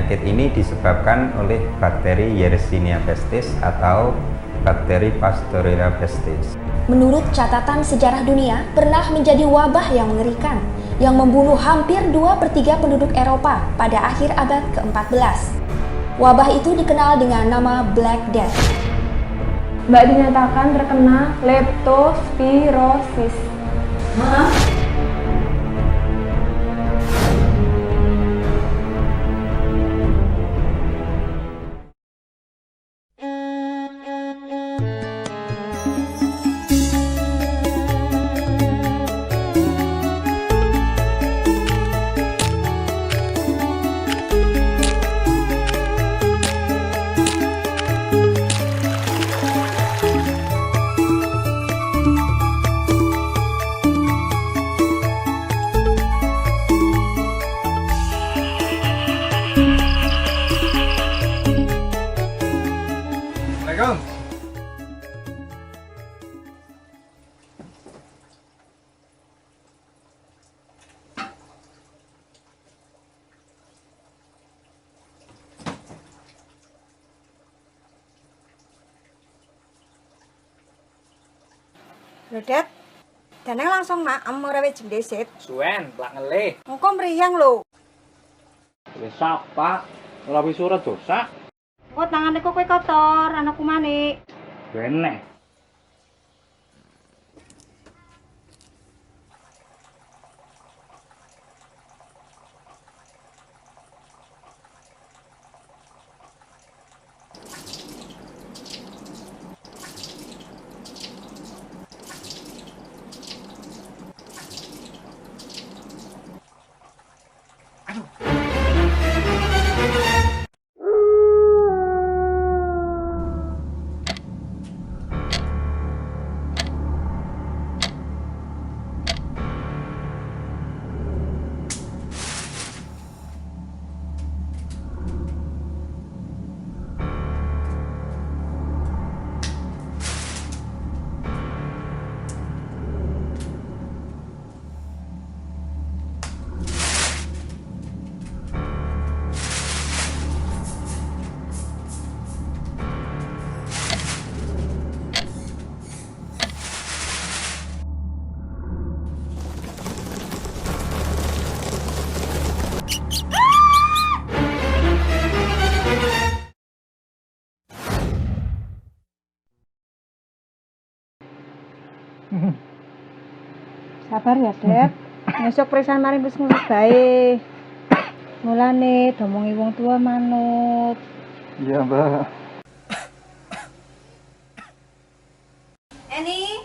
Penyakit ini disebabkan oleh bakteri Yersinia pestis atau bakteri Pasteurella pestis. Menurut catatan sejarah dunia, pernah menjadi wabah yang mengerikan yang membunuh hampir 2/3 penduduk Eropa pada akhir abad ke-14. Wabah itu dikenal dengan nama Black Death. Mbak dinyatakan terkena leptospirosis. Assalamualaikum. Lho, Det. Daneng langsung maem ora wis jam dhisik. Suwen, plak ngelih. Engko mriyang lho. Wis sapa? Ora wis ora dosa. Kok tangane kok kowe kotor, anakku manik. Benek. Sabar ya, Det. Besok perisan mari wis ngurus bae. Mulane domongi wong tua manut. Iya, Mbak. Eni.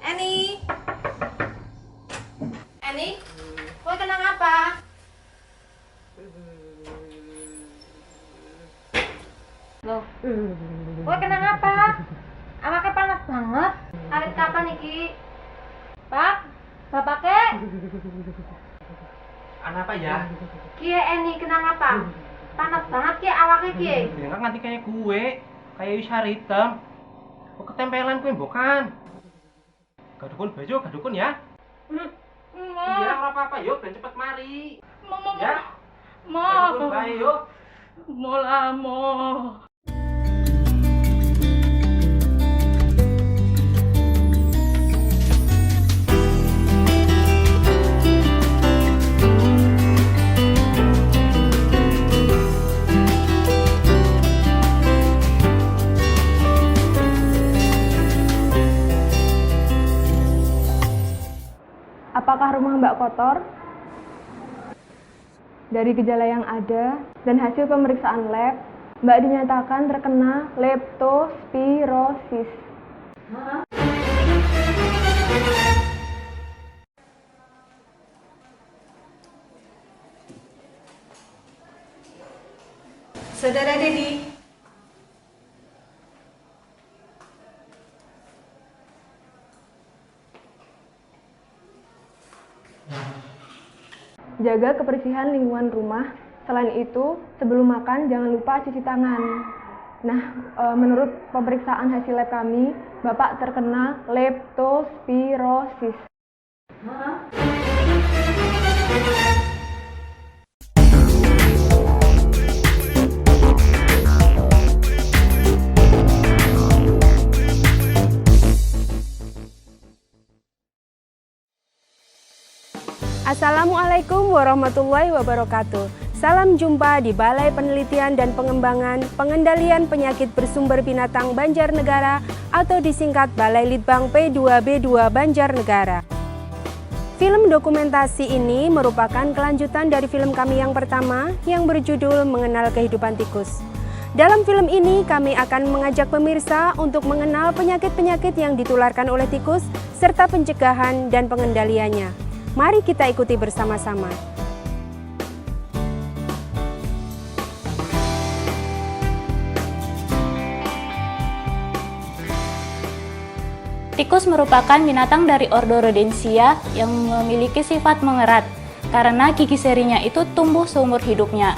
Eni. Eni. Kowe kenang apa? Loh. Kowe kenang apa? Awake panas banget. Awet kapan iki? Pak, bapake? Anak apa ya? Kie Eni kenang apa? Panas banget ki awake ki. Ya kan nganti kayak gue, kayak isar hitam. Kok ketempelan gue bukan? Gadukun baju, gadukun ya? Iya, ora apa-apa, yuk ben cepet mari. Ya. Gadukun bae yuk. Molamo. Apakah rumah Mbak kotor? Dari gejala yang ada dan hasil pemeriksaan lab, Mbak dinyatakan terkena leptospirosis. Saudara Dedi. Jaga kebersihan lingkungan rumah. Selain itu, sebelum makan jangan lupa cuci tangan. Nah, menurut pemeriksaan hasil lab kami, Bapak terkena leptospirosis. Assalamualaikum warahmatullahi wabarakatuh. Salam jumpa di Balai Penelitian dan Pengembangan Pengendalian Penyakit Bersumber Binatang Banjarnegara atau disingkat Balai Litbang P2B2 Banjarnegara. Film dokumentasi ini merupakan kelanjutan dari film kami yang pertama yang berjudul Mengenal Kehidupan Tikus. Dalam film ini kami akan mengajak pemirsa untuk mengenal penyakit-penyakit yang ditularkan oleh tikus serta pencegahan dan pengendaliannya. Mari kita ikuti bersama-sama. Tikus merupakan binatang dari ordo Rodentia yang memiliki sifat mengerat karena gigi serinya itu tumbuh seumur hidupnya.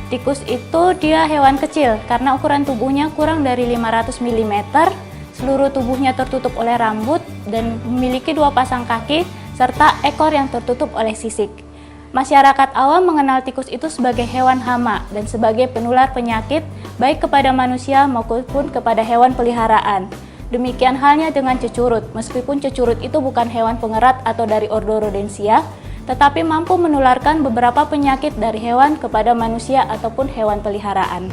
Tikus itu dia hewan kecil karena ukuran tubuhnya kurang dari 500 mm, seluruh tubuhnya tertutup oleh rambut dan memiliki 2 pasang kaki serta ekor yang tertutup oleh sisik. Masyarakat awam mengenal tikus itu sebagai hewan hama dan sebagai penular penyakit baik kepada manusia maupun kepada hewan peliharaan. Demikian halnya dengan cecurut, meskipun cecurut itu bukan hewan pengerat atau dari ordo Rodentia, tetapi mampu menularkan beberapa penyakit dari hewan kepada manusia ataupun hewan peliharaan.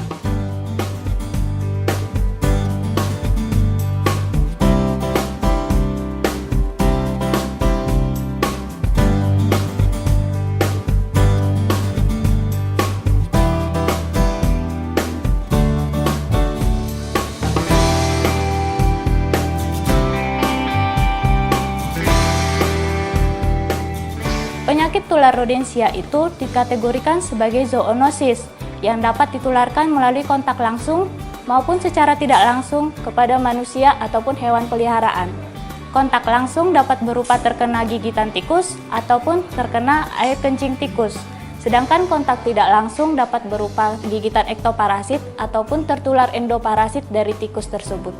Penyakit tular Rodentia itu dikategorikan sebagai zoonosis yang dapat ditularkan melalui kontak langsung maupun secara tidak langsung kepada manusia ataupun hewan peliharaan. Kontak langsung dapat berupa terkena gigitan tikus ataupun terkena air kencing tikus. Sedangkan kontak tidak langsung dapat berupa gigitan ektoparasit ataupun tertular endoparasit dari tikus tersebut.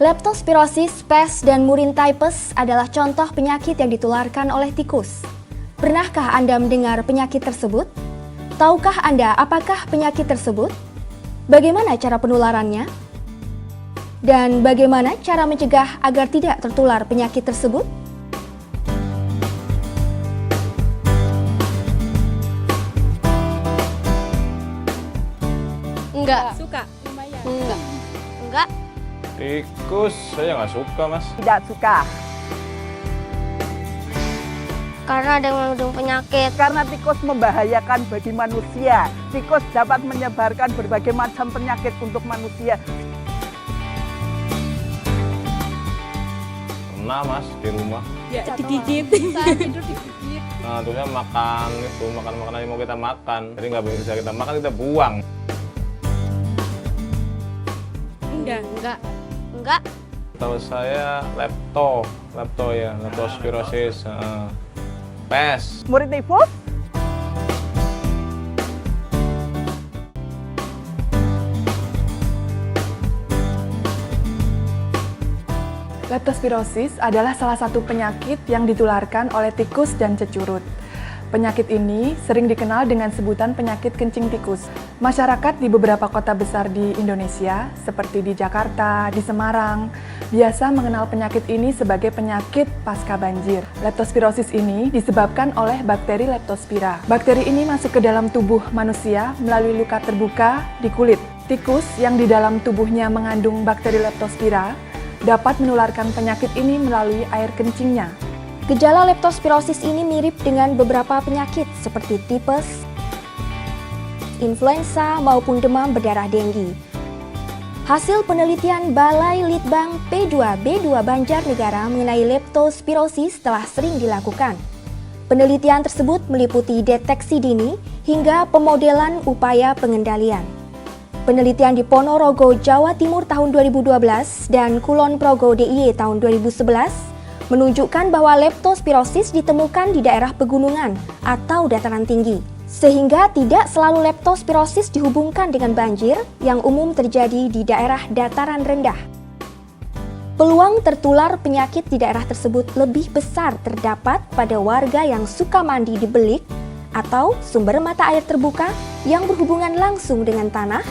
Leptospirosis, pes, dan murine typhus adalah contoh penyakit yang ditularkan oleh tikus. Pernahkah Anda mendengar penyakit tersebut? Tahukah Anda apakah penyakit tersebut? Bagaimana cara penularannya? Dan bagaimana cara mencegah agar tidak tertular penyakit tersebut? Enggak. Suka? Enggak. Tikus, saya nggak suka, Mas. Tidak suka. Karena ada yang mengandung penyakit. Karena tikus membahayakan bagi manusia. Tikus dapat menyebarkan berbagai macam penyakit untuk manusia. Pernah, Mas, di rumah. Ya, digigit. Saat tidur digigit. Nah, terusnya makan makanan yang mau kita makan. Jadi nggak bisa kita makan, kita buang. Enggak. Tahu saya leptospirosis, pes. Murine typhus? Leptospirosis adalah salah satu penyakit yang ditularkan oleh tikus dan cecurut. Penyakit ini sering dikenal dengan sebutan penyakit kencing tikus. Masyarakat di beberapa kota besar di Indonesia, seperti di Jakarta, di Semarang, biasa mengenal penyakit ini sebagai penyakit pasca banjir. Leptospirosis ini disebabkan oleh bakteri Leptospira. Bakteri ini masuk ke dalam tubuh manusia melalui luka terbuka di kulit. Tikus yang di dalam tubuhnya mengandung bakteri Leptospira dapat menularkan penyakit ini melalui air kencingnya. Gejala leptospirosis ini mirip dengan beberapa penyakit seperti tipes, influenza, maupun demam berdarah denggi. Hasil penelitian Balai Litbang P2B2 Banjarnegara mengenai leptospirosis telah sering dilakukan. Penelitian tersebut meliputi deteksi dini hingga pemodelan upaya pengendalian. Penelitian di Ponorogo, Jawa Timur tahun 2012 dan Kulon Progo DIY tahun 2011 menunjukkan bahwa leptospirosis ditemukan di daerah pegunungan atau dataran tinggi, sehingga tidak selalu leptospirosis dihubungkan dengan banjir yang umum terjadi di daerah dataran rendah. Peluang tertular penyakit di daerah tersebut lebih besar terdapat pada warga yang suka mandi di belik atau sumber mata air terbuka yang berhubungan langsung dengan tanah,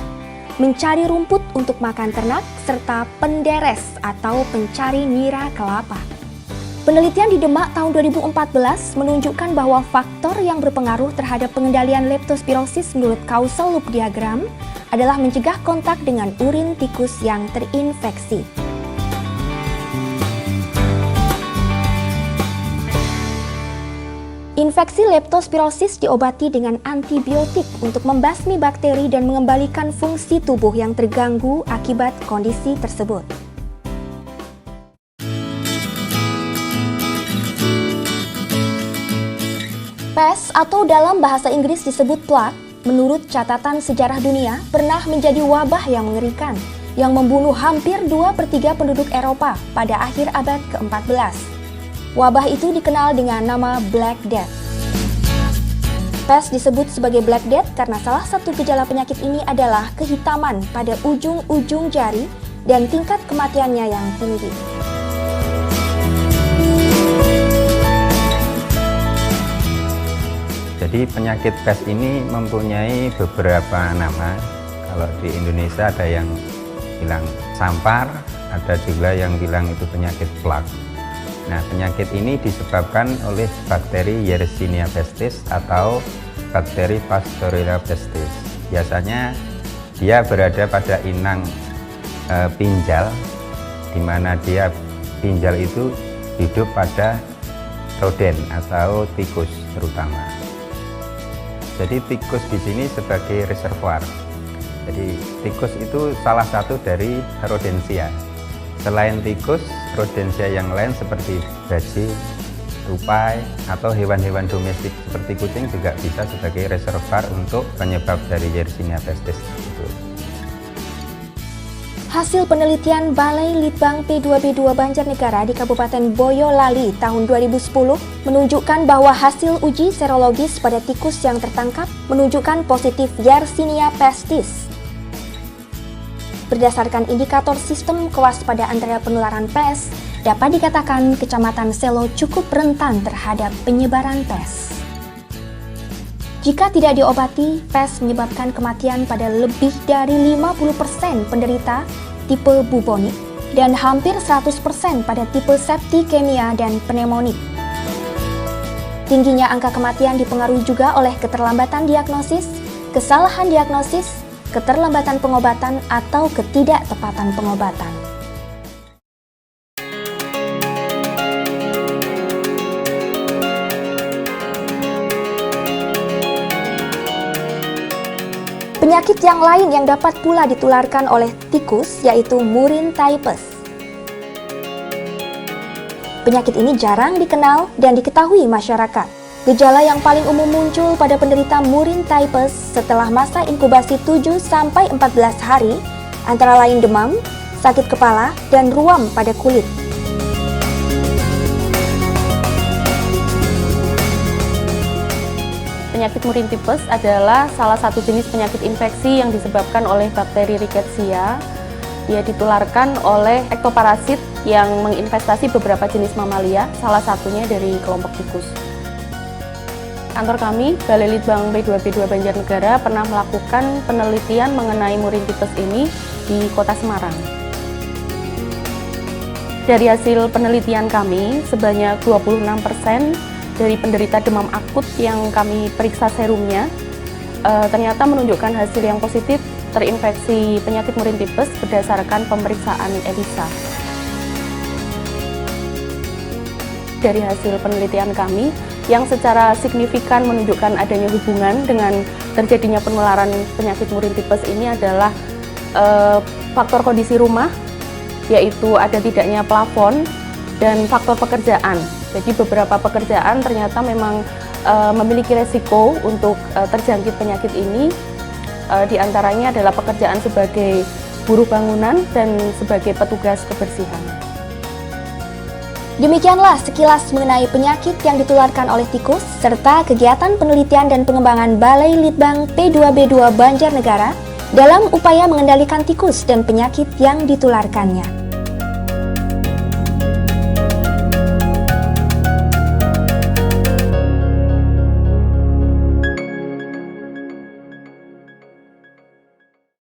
mencari rumput untuk makan ternak, serta penderes atau pencari nira kelapa. Penelitian di Demak tahun 2014 menunjukkan bahwa faktor yang berpengaruh terhadap pengendalian leptospirosis menurut causal loop diagram adalah mencegah kontak dengan urin tikus yang terinfeksi. Infeksi leptospirosis diobati dengan antibiotik untuk membasmi bakteri dan mengembalikan fungsi tubuh yang terganggu akibat kondisi tersebut. PES atau dalam bahasa Inggris disebut plague, menurut catatan sejarah dunia pernah menjadi wabah yang mengerikan yang membunuh hampir 2/3 penduduk Eropa pada akhir abad ke-14. Wabah itu dikenal dengan nama Black Death. PES disebut sebagai Black Death karena salah satu gejala penyakit ini adalah kehitaman pada ujung-ujung jari dan tingkat kematiannya yang tinggi. Jadi penyakit PES ini mempunyai beberapa nama. Kalau di Indonesia ada yang bilang sampar, ada juga yang bilang itu penyakit plague. Nah, penyakit ini disebabkan oleh bakteri Yersinia pestis atau bakteri Pasteurella pestis. Biasanya dia berada pada inang pinjal, di mana dia pinjal itu hidup pada roden atau tikus terutama. Jadi tikus di sini sebagai reservoir. Jadi tikus itu salah satu dari rodensia. Selain tikus, rodensia yang lain seperti bajing, tupai, atau hewan-hewan domestik seperti kucing juga bisa sebagai reservoir untuk penyebab dari Yersinia pestis itu. Hasil penelitian Balai Litbang P2B2 Banjarnegara di Kabupaten Boyolali tahun 2010 menunjukkan bahwa hasil uji serologis pada tikus yang tertangkap menunjukkan positif Yersinia pestis. Berdasarkan indikator sistem kewaspadaan terhadap penularan PES, dapat dikatakan Kecamatan Selo cukup rentan terhadap penyebaran PES. Jika tidak diobati, PES menyebabkan kematian pada lebih dari 50% penderita tipe bubonik dan hampir 100% pada tipe septikemia dan pneumonik. Tingginya angka kematian dipengaruhi juga oleh keterlambatan diagnosis, kesalahan diagnosis, keterlambatan pengobatan, atau ketidaktepatan pengobatan. Penyakit yang lain yang dapat pula ditularkan oleh tikus yaitu Murine typhus. Penyakit ini jarang dikenal dan diketahui masyarakat. Gejala yang paling umum muncul pada penderita Murine typhus setelah masa inkubasi 7-14 hari, antara lain demam, sakit kepala, dan ruam pada kulit. Penyakit Murine typhus adalah salah satu jenis penyakit infeksi yang disebabkan oleh bakteri Rickettsia. Dia ditularkan oleh ektoparasit yang menginfestasi beberapa jenis mamalia, salah satunya dari kelompok tikus. Kantor kami, Balai Litbang P2B2 Banjarnegara, pernah melakukan penelitian mengenai Murine typhus ini di Kota Semarang. Dari hasil penelitian kami, sebanyak 26% dari penderita demam akut yang kami periksa serumnya ternyata menunjukkan hasil yang positif terinfeksi penyakit Murine typhus berdasarkan pemeriksaan ELISA. Dari hasil penelitian kami yang secara signifikan menunjukkan adanya hubungan dengan terjadinya penularan penyakit Murine typhus ini adalah faktor kondisi rumah, yaitu ada tidaknya plafon, dan faktor pekerjaan. Jadi beberapa pekerjaan ternyata memang memiliki resiko untuk terjangkit penyakit ini. Di antaranya adalah pekerjaan sebagai buruh bangunan dan sebagai petugas kebersihan. Demikianlah sekilas mengenai penyakit yang ditularkan oleh tikus serta kegiatan penelitian dan pengembangan Balai Litbang P2B2 Banjarnegara dalam upaya mengendalikan tikus dan penyakit yang ditularkannya.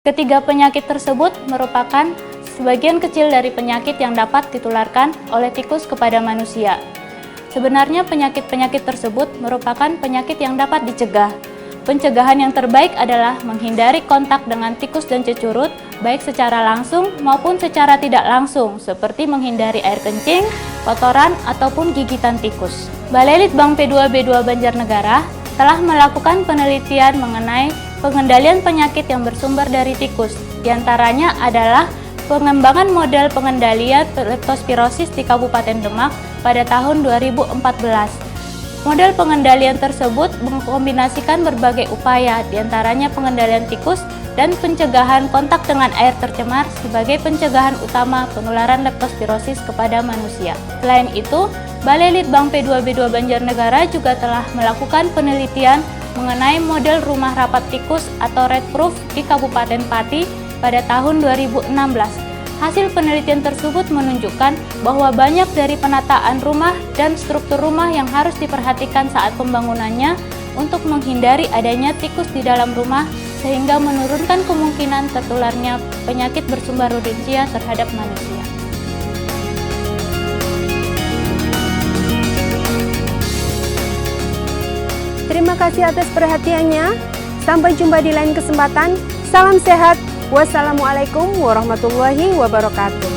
Ketiga penyakit tersebut merupakan sebagian kecil dari penyakit yang dapat ditularkan oleh tikus kepada manusia. Sebenarnya penyakit-penyakit tersebut merupakan penyakit yang dapat dicegah. Pencegahan yang terbaik adalah menghindari kontak dengan tikus dan cecurut, baik secara langsung maupun secara tidak langsung, seperti menghindari air kencing, kotoran, ataupun gigitan tikus. Balai Litbang P2B2 Banjarnegara telah melakukan penelitian mengenai pengendalian penyakit yang bersumber dari tikus. Di antaranya adalah pengembangan model pengendalian leptospirosis di Kabupaten Demak pada tahun 2014. Model pengendalian tersebut mengkombinasikan berbagai upaya, diantaranya pengendalian tikus dan pencegahan kontak dengan air tercemar sebagai pencegahan utama penularan leptospirosis kepada manusia. Selain itu, Balai Litbang P2B2 Banjarnegara juga telah melakukan penelitian mengenai model rumah rapat tikus atau rat proof di Kabupaten Pati pada tahun 2016. Hasil penelitian tersebut menunjukkan bahwa banyak dari penataan rumah dan struktur rumah yang harus diperhatikan saat pembangunannya untuk menghindari adanya tikus di dalam rumah sehingga menurunkan kemungkinan tertularnya penyakit bersumber rodentia terhadap manusia. Terima kasih atas perhatiannya. Sampai jumpa di lain kesempatan. Salam sehat. Wassalamualaikum warahmatullahi wabarakatuh.